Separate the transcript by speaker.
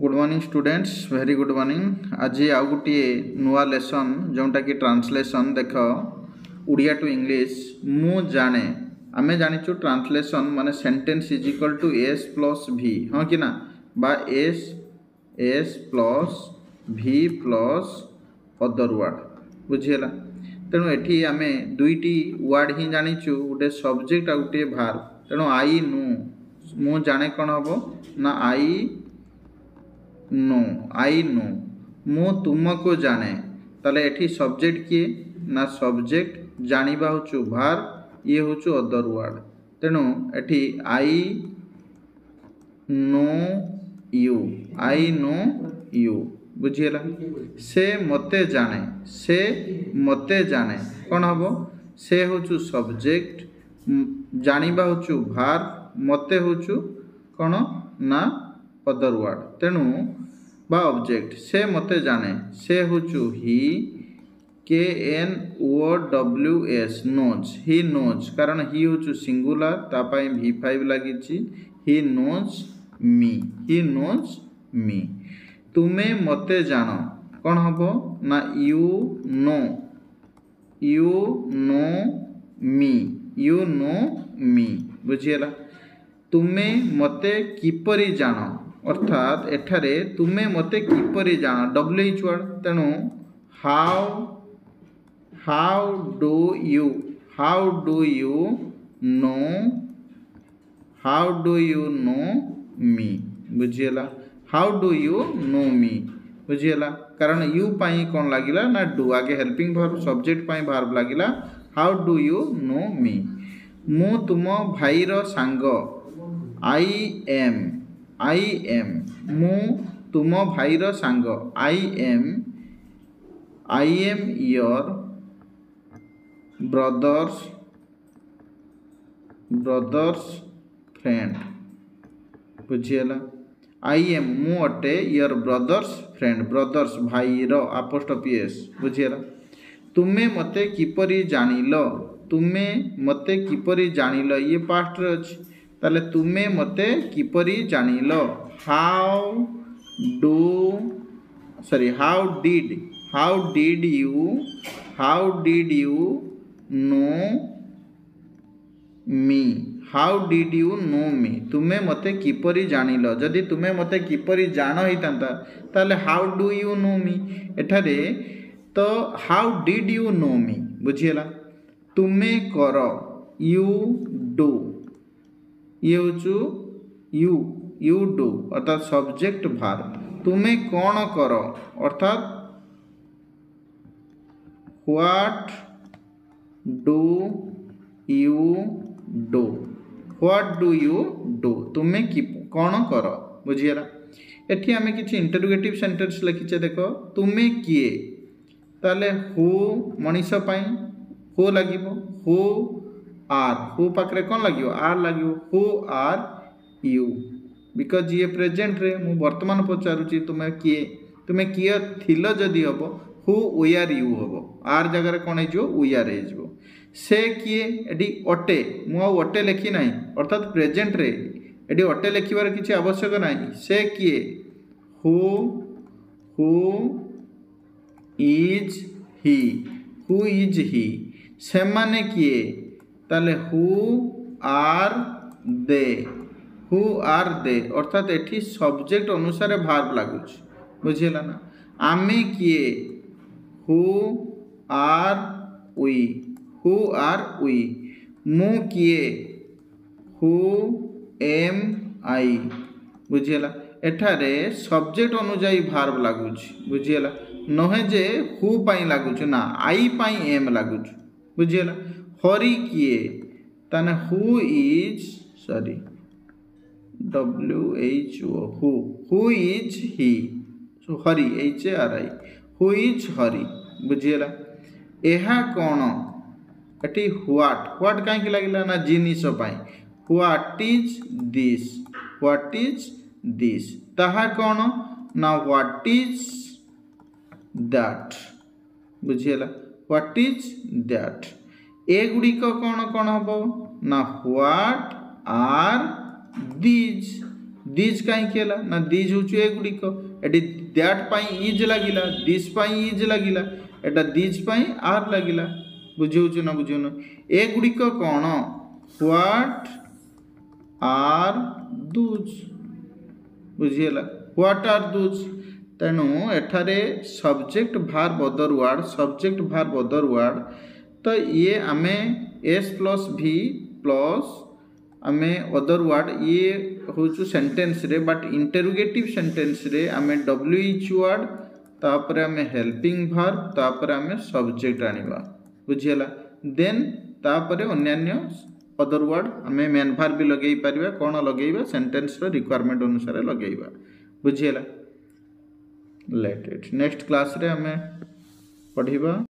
Speaker 1: Good morning students, very good morning. आज आउ गोटे नुआ लेसन जोटा कि ट्रांसलेशन देख उड़िया टू इंग्लिश मु जाने आमे जानिचु ट्रांसलेशन माने sentence is equal to S plus V, हाँ कि ना, बा S S plus V plus other word बुझीगला। तेणु एठी आमे दुईटी वर्ड ही जानिचु, गोटे सब्जेक्ट आ गोटे भार्ब। तेणु आई नु मु जाने कौन हम ना आई नो, आई नो मु तुमको जाने, ताले एठी सब्जेक्ट किए ना सब्जेक्ट, जानिबा होचु भार्ब, ये होचु अदर वर्ड। तेणु एठी I know you, I know you बुझीगला। से मते जाने, से मते जाने कौन हम, से होचु सब्जेक्ट, जानिबा होचु भार्ब, मते होचु कौन ना अदर वर्ड। तेणु बा ऑब्जेक्ट से मते जाने, से होचु he, K N O W S knows, he knows, कारण ही होचु सिंगुलर तापाई V5 लागिची, he knows me, he knows me. तुमे मते जानो कौन हबो ना you know, you know me, you know me बुझीगला। तुमे मते किपरि जानो, अर्थात एठारे तुमे मते किपरि जानो WH वर्ड। तेणु how, how do you, how do you know, how do you know me बुझीगला। How do you know me बुझीगला, कारण यू पाई कौन लागिला ना डू, आगे हेल्पिंग वर्ब सब्जेक्ट पाई वर्ब लागिला। How do you know me. मु तुम भाईर सांग, आई एम, आई एम मु तुम भाईर सांग, I am your brothers, brothers friend बुझीगला। आई एम मु अटे योर ब्रदर्स फ्रेंड, ब्रदर्स भाईर अपोस्ट्रोफी एस बुझीगला। तुमे मते किपरि जानिल, तुमे मते किपरि जानिल, ये पास्ट रे अछि, ताले तुमे मते किपरि जानिल। How do sorry how did you, how did you know me, how did you know me. तुमे मते किपरि जानिल, जदि तुमे मते किपरि जान होइतांता ताले हाउ डू यू नो मी एठारे तो how did you know me बुझीगला। तुमे कर, यू डू, ये होचु यू, यू डू अर्थात सब्जेक्ट भार्ब। तुमे कौन कर अर्थात what do you do, what do you do, तुमे कि कौन कर बुझीगला। एठी आमे किछि इंटरोगेटिव सेंटेंस लिखिचे देखो, तुमे किए, ताले हु मनीष पाई हु लागिबो, हु आर, हु पाखरे कौन लागिबो आर लागिबो, हु आर यू, बिकज ये प्रेजेंट रे मु वर्तमान पचारुची तुमे किए थिलो जदि हबो हु वी आर यू हबो, आर जगह कौन हो वी आर हो। से किए एडी अटे, मु अटे लिखी ना, अर्थात प्रेजेंट रे एडी अटे लिखिबार किछि आवश्यक नाही। से किए who, who is he, who is he. से माने किए, ताले who are they, who are they, अर्थात एठी सब्जेक्ट अनुसार भार्ब लागुच बुझीगला ना। आमे किए, who are we, who are we. मु किए, हु एम आई बुझीगला। एठारे सब्जेक्ट अनुजाई भार्ब लागुच बुझीगला, नहे जे हु पाई लागुच ना, आई पाई एम लागुच बुझीगला। हरि किए, ताने who is sorry WHO who is he, so Hari HARI, who is Hari बुझीगला। एहा कौन एटी व्हाट कहीं लगिला ना जिनिस पाई, what is this, what is this. ताहा कौन ना व्हाट इज दैट बुझीगला, व्हाट इज दैट। एगुड़िक कौन कौन हम ना व्हाट आर दीज, दिज कहीं ना दिज हूँ ए गुड़िक एटी दैट पाई इज लगिला दिस पाई इज लगिला एटा दिज पाई आर लगिला बुझे ना बुझे ए गुड़िक कौन व्हाट आर दूज बुझीगला व्हाट आर दूज तेणु एठारे सब्जेक्ट भार्ब अदर वर्ड तो ये आमे एस प्लस भी प्लस आमे अदर वर्ड ये हूँ सेंटेंस रे बट इंटरोगेटिव सेंटेंस रे आमे WH वर्ड तापर आमे हेल्पिंग भार्ब तापर आमे सब्जेक्ट आनिबा बुझीगला देन तापर अन्यान्य अदर वर्ड आमे मेन भार्ब भी लगेई परिबा कोन लगेइबा सेंटेंस रो रिक्वायरमेंट अनुसार लगेइबा बुझीगला लेट इट नेक्स्ट क्लास रे आमे पढ़िबा।